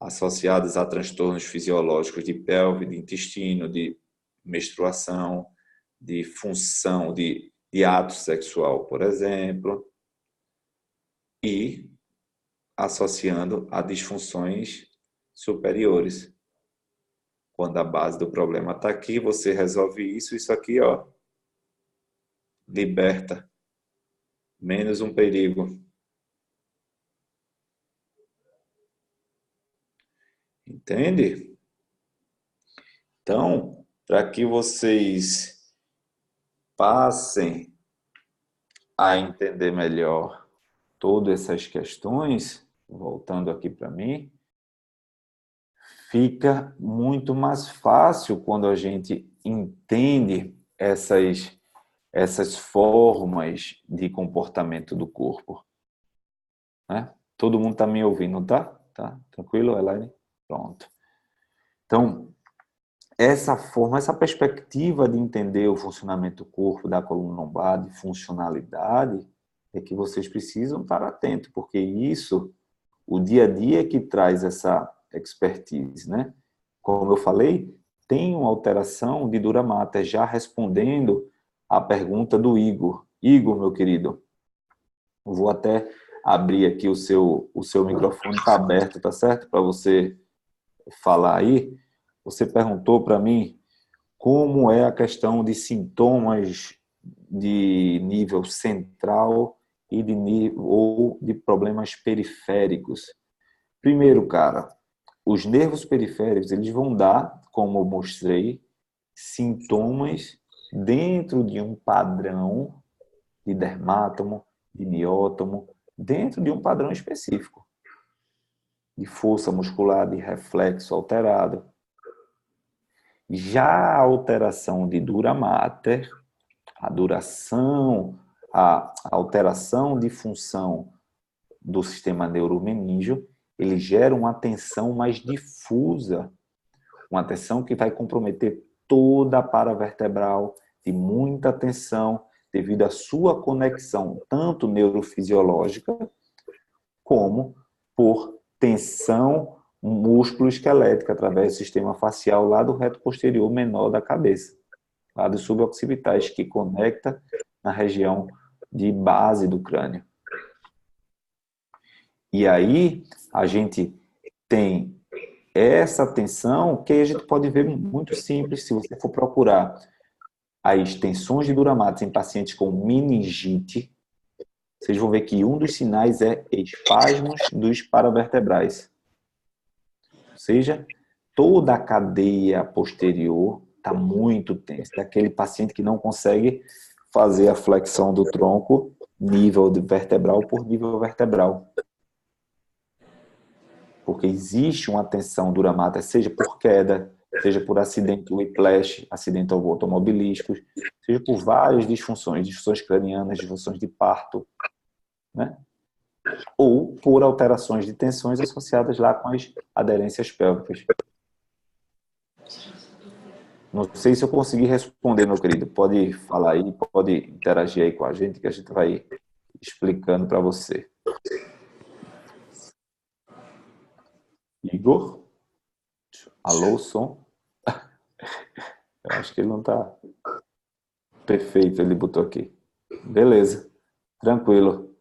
associadas a transtornos fisiológicos de pelve, de intestino, de menstruação, de função de ato sexual, por exemplo, e associando a disfunções superiores. Quando a base do problema está aqui, você resolve isso aqui, ó, liberta. Menos um perigo. Entende? Então, para que vocês passem a entender melhor todas essas questões, voltando aqui para mim, fica muito mais fácil quando a gente entende essas formas de comportamento do corpo, né? Todo mundo está me ouvindo, tá? Tá? Tranquilo, Elaine? Pronto. Então, essa forma, essa perspectiva de entender o funcionamento do corpo, da coluna lombar, de funcionalidade, é que vocês precisam estar atentos, porque isso, o dia a dia que traz essa expertise, né? Como eu falei, tem uma alteração de dura mater, já respondendo à pergunta do Igor. Igor, meu querido, vou até abrir aqui o seu microfone, está aberto, tá certo? Para você falar aí. Você perguntou para mim como é a questão de sintomas de nível central e de nível, ou de problemas periféricos. Primeiro, cara, os nervos periféricos, eles vão dar, como eu mostrei, sintomas dentro de um padrão de dermátomo, de miótomo, dentro de um padrão específico, de força muscular, de reflexo alterado. Já a alteração de dura mater, a alteração de função do sistema neuromeníngeo, ele gera uma tensão mais difusa, uma tensão que vai comprometer toda a paravertebral, de muita tensão, devido à sua conexão, tanto neurofisiológica, como por tensão músculo-esquelética, através do sistema facial lá do reto posterior menor da cabeça, lá dos suboccipitais, que conecta na região de base do crânio. E aí, a gente tem essa tensão que a gente pode ver muito simples, se você for procurar as tensões de dura mater em pacientes com meningite, vocês vão ver que um dos sinais é espasmos dos paravertebrais. Ou seja, toda a cadeia posterior está muito tensa. É aquele paciente que não consegue fazer a flexão do tronco nível de vertebral por nível vertebral. Porque existe uma tensão dura mater, seja por queda, seja por acidente whiplash, acidente automobilístico, seja por várias disfunções cranianas, disfunções de parto, né? Ou por alterações de tensões associadas lá com as aderências pélvicas. Não sei se eu consegui responder, meu querido. Pode falar aí, pode interagir aí com a gente, que a gente vai explicando para você. Igor? Alô, som? Eu acho que ele não está perfeito, ele botou aqui. Beleza, tranquilo.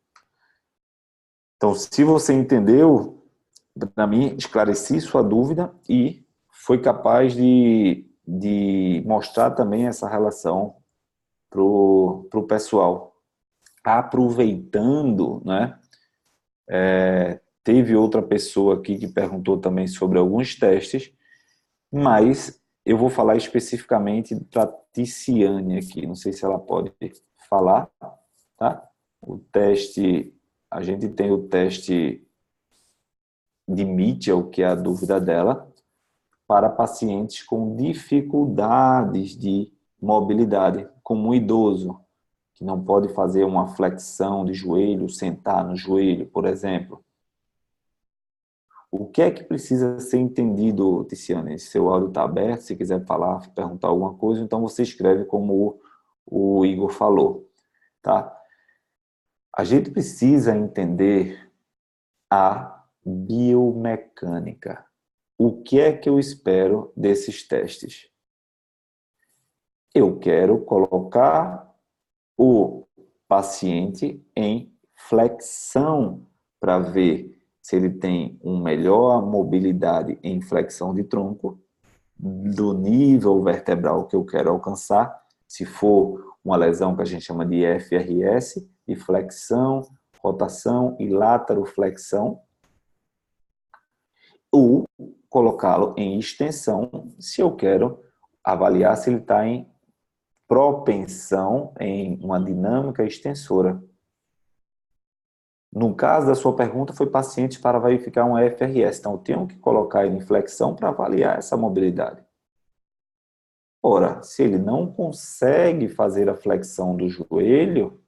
Então, se você entendeu, para mim, esclareci sua dúvida e foi capaz de mostrar também essa relação para o pessoal. Aproveitando, né? Teve outra pessoa aqui que perguntou também sobre alguns testes, mas eu vou falar especificamente para Ticiane aqui. Não sei se ela pode falar, tá? O teste, a gente tem o teste de Mitchell, que é a dúvida dela, para pacientes com dificuldades de mobilidade, como um idoso, que não pode fazer uma flexão de joelho, sentar no joelho, por exemplo. O que é que precisa ser entendido, Ticiane? Seu áudio está aberto, se quiser falar, perguntar alguma coisa, então você escreve como o Igor falou, tá? A gente precisa entender a biomecânica. O que é que eu espero desses testes? Eu quero colocar o paciente em flexão para ver se ele tem uma melhor mobilidade em flexão de tronco, do nível vertebral que eu quero alcançar, se for uma lesão que a gente chama de FRS, de flexão, rotação e lateroflexão, ou colocá-lo em extensão, se eu quero avaliar se ele está em propensão, em uma dinâmica extensora. No caso da sua pergunta, foi paciente para verificar uma FRS. Então, eu tenho que colocar ele em flexão para avaliar essa mobilidade. Ora, se ele não consegue fazer a flexão do joelho,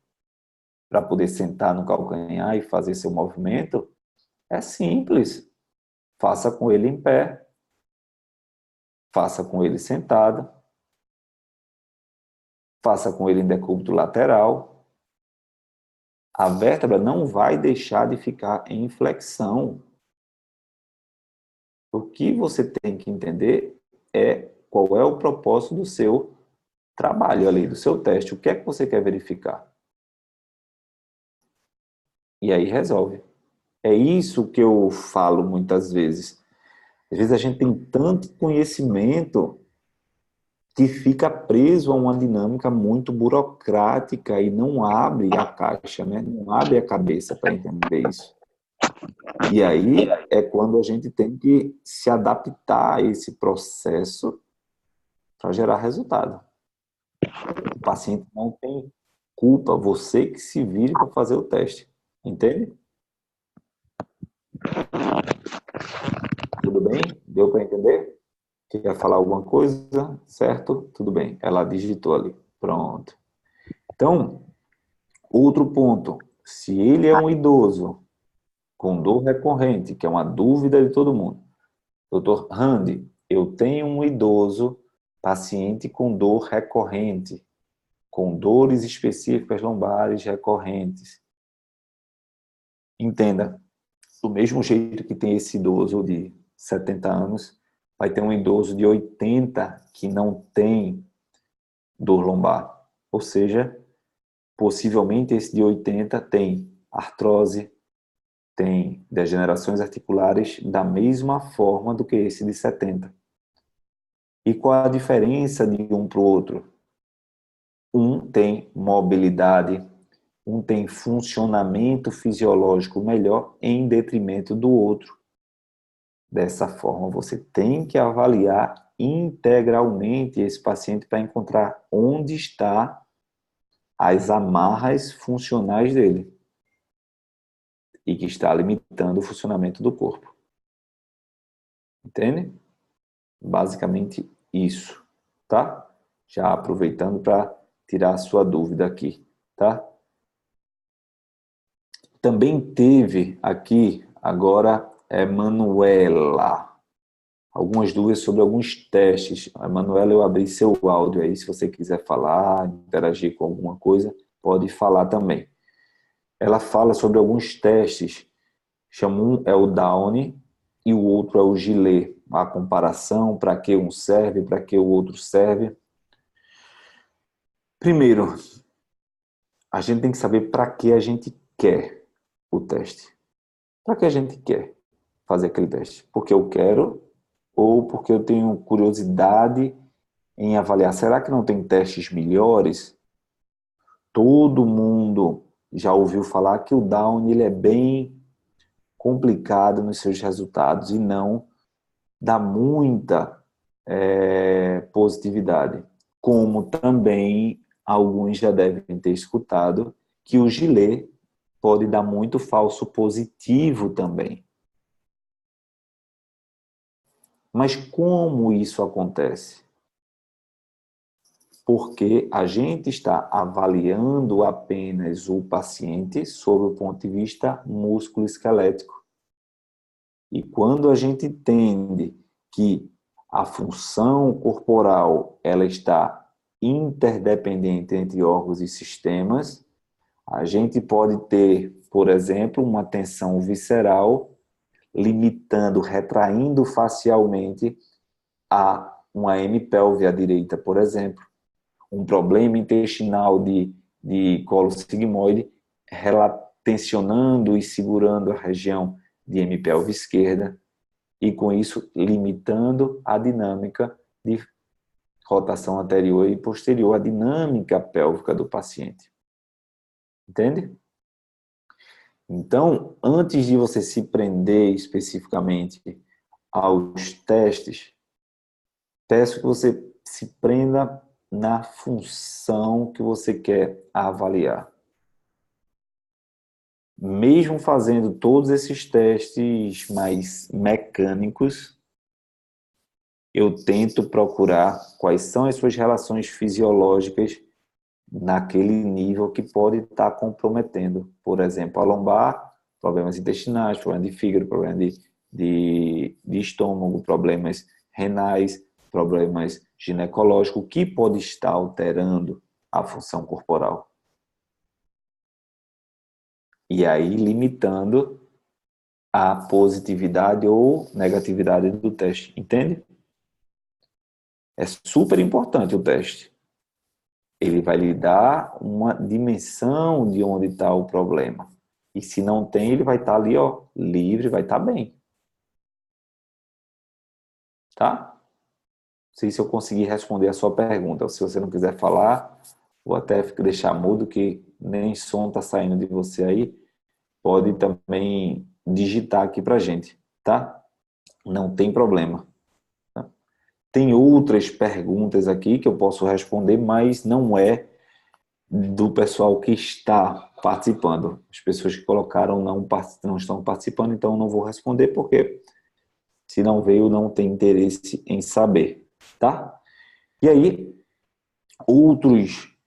para poder sentar no calcanhar e fazer seu movimento, É simples. Faça com ele em pé, faça com ele sentado, faça com ele em decúbito lateral. A vértebra não vai deixar de ficar em flexão. O que você tem que entender é qual é o propósito do seu trabalho ali, do seu teste. O que é que você quer verificar? E aí resolve. É isso que eu falo muitas vezes. Às vezes a gente tem tanto conhecimento que fica preso a uma dinâmica muito burocrática e não abre a caixa, né? Não abre a cabeça para entender isso. E aí é quando a gente tem que se adaptar a esse processo para gerar resultado. O paciente não tem culpa, você que se vire para fazer o teste. Entende? Tudo bem? Deu para entender? Quer falar alguma coisa? Certo? Tudo bem. Ela digitou ali. Pronto. Então, outro ponto. Se ele é um idoso com dor recorrente, que é uma dúvida de todo mundo. Doutor Randy, eu tenho um idoso paciente com dor recorrente, com dores específicas lombares recorrentes. Entenda, do mesmo jeito que tem esse idoso de 70 anos, vai ter um idoso de 80 que não tem dor lombar. Ou seja, possivelmente esse de 80 tem artrose, tem degenerações articulares da mesma forma do que esse de 70. E qual a diferença de um para o outro? Um tem mobilidade, um tem funcionamento fisiológico melhor em detrimento do outro. Dessa forma, você tem que avaliar integralmente esse paciente para encontrar onde está as amarras funcionais dele e que está limitando o funcionamento do corpo. Entende? Basicamente isso, tá? Já aproveitando para tirar a sua dúvida aqui, tá? Também teve aqui, agora, Manuela, algumas dúvidas sobre alguns testes. Manuela, eu abri seu áudio aí, se você quiser falar, interagir com alguma coisa, pode falar também. Ela fala sobre alguns testes, um é o Downy e o outro é o Gilet. A comparação, para que um serve, para que o outro serve. Primeiro, a gente tem que saber para que a gente quer o teste. Para que a gente quer fazer aquele teste? Porque eu quero ou porque eu tenho curiosidade em avaliar? Será que não tem testes melhores? Todo mundo já ouviu falar que o Downy ele é bem complicado nos seus resultados e não dá muita positividade. Como também alguns já devem ter escutado que o Gilet pode dar muito falso positivo também. Mas como isso acontece? Porque a gente está avaliando apenas o paciente sob o ponto de vista músculo-esquelético. E quando a gente entende que a função corporal ela está interdependente entre órgãos e sistemas, a gente pode ter, por exemplo, uma tensão visceral limitando, retraindo facialmente a uma hemipelve à direita, por exemplo. Um problema intestinal de colo sigmoide tensionando e segurando a região de hemipelve esquerda e, com isso, limitando a dinâmica de rotação anterior e posterior, a dinâmica pélvica do paciente. Entende? Então, antes de você se prender especificamente aos testes, peço que você se prenda na função que você quer avaliar. Mesmo fazendo todos esses testes mais mecânicos, eu tento procurar quais são as suas relações fisiológicas naquele nível que pode estar comprometendo. Por exemplo, a lombar problemas intestinais, problemas de fígado, problemas de estômago, problemas renais, problemas ginecológicos, o que pode estar alterando a função corporal. E aí limitando a positividade ou negatividade do teste, entende? É super importante o teste. Ele vai lhe dar uma dimensão de onde está o problema. E se não tem, ele vai estar ali, ó, livre, vai estar bem. Tá? Não sei se eu consegui responder a sua pergunta. Se você não quiser falar, vou até deixar mudo, que nem som está saindo de você aí. Pode também digitar aqui pra gente, tá? Não tem problema. Tá? Tem outras perguntas aqui que eu posso responder, mas não é do pessoal que está participando. As pessoas que colocaram não estão participando, então eu não vou responder, porque se não veio, não tem interesse em saber, tá? E aí, outros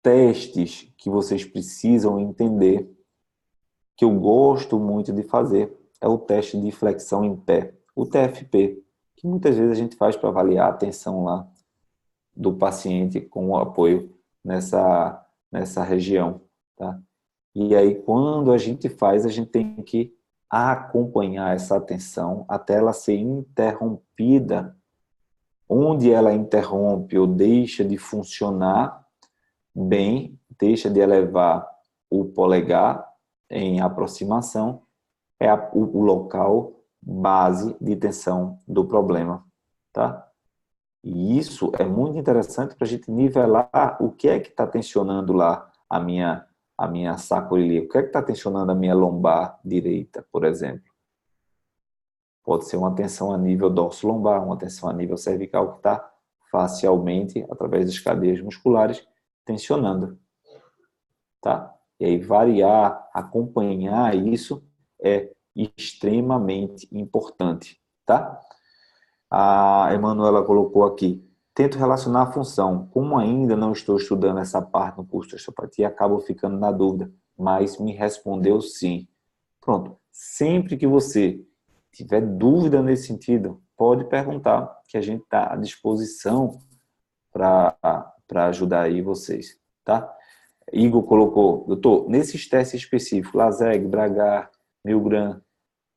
testes que vocês precisam entender, que eu gosto muito de fazer, é o teste de flexão em pé, o TFP, que muitas vezes a gente faz para avaliar a tensão lá do paciente com o apoio nessa região, tá? E aí, quando a gente faz, a gente tem que acompanhar essa tensão até ela ser interrompida. Onde ela interrompe ou deixa de funcionar bem, deixa de elevar o polegar em aproximação, é o local base de tensão do problema, tá? E isso é muito interessante para a gente nivelar o que é que está tensionando lá a minha sacroiliaca, o que é que está tensionando a minha lombar direita, por exemplo. Pode ser uma tensão a nível dorso-lombar, uma tensão a nível cervical que está facialmente, através das cadeias musculares, tensionando, tá? E aí variar, acompanhar isso é extremamente importante, tá? A Emanuela colocou aqui, tento relacionar a função. Como ainda não estou estudando essa parte no curso de osteopatia, acabo ficando na dúvida, mas me respondeu sim. Pronto, sempre que você tiver dúvida nesse sentido, pode perguntar, que a gente está à disposição para ajudar aí vocês, tá? Igor colocou, doutor, nesses testes específicos, LASEG, Bragar, Milgram,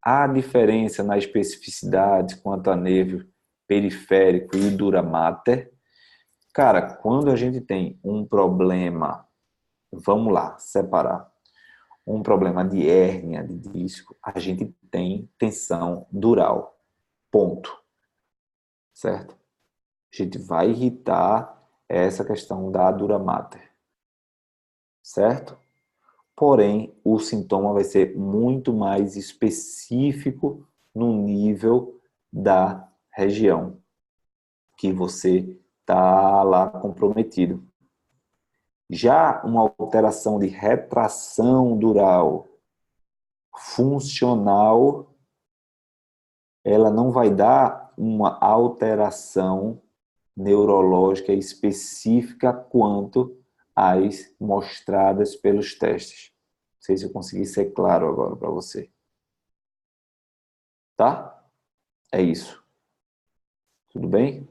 há diferença na especificidade quanto a nervo periférico e dura mater? Cara, quando a gente tem um problema, vamos lá, separar, um problema de hérnia de disco, a gente tem tensão dural, ponto, certo? A gente vai irritar essa questão da dura mater, certo? Porém, o sintoma vai ser muito mais específico no nível da região que você está lá comprometido. Já uma alteração de retração dural funcional, ela não vai dar uma alteração neurológica específica quanto as mostradas pelos testes. Não sei se eu consegui ser claro agora para você. Tá? É isso. Tudo bem?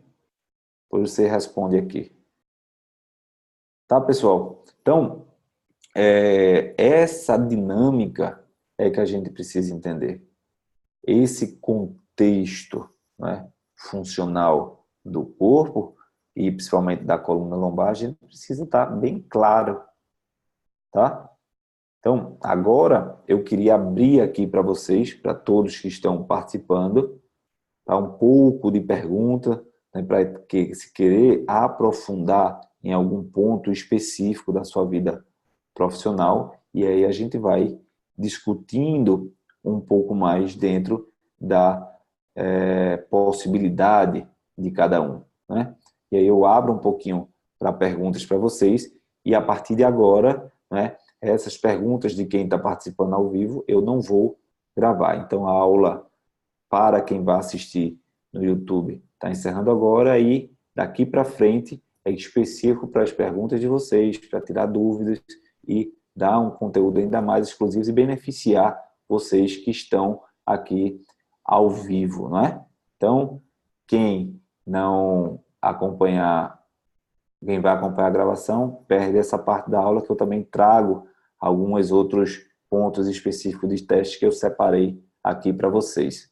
Depois você responde aqui. Tá, pessoal? Então, essa dinâmica é que a gente precisa entender. Esse contexto, né, funcional do corpo e principalmente da coluna lombar, a gente precisa estar bem claro, tá? Então, agora eu queria abrir aqui para vocês, para todos que estão participando, para um pouco de pergunta, né, para que se querer aprofundar em algum ponto específico da sua vida profissional, e aí a gente vai discutindo um pouco mais dentro da possibilidade de cada um, né? E aí eu abro um pouquinho para perguntas para vocês, e a partir de agora, né, essas perguntas de quem está participando ao vivo, eu não vou gravar. Então a aula, para quem vai assistir no YouTube, está encerrando agora, e daqui para frente é específico para as perguntas de vocês, para tirar dúvidas e dar um conteúdo ainda mais exclusivo e beneficiar vocês que estão aqui ao vivo, não é? Então, quem não acompanhar, quem vai acompanhar a gravação, perde essa parte da aula que eu também trago alguns outros pontos específicos de teste que eu separei aqui para vocês.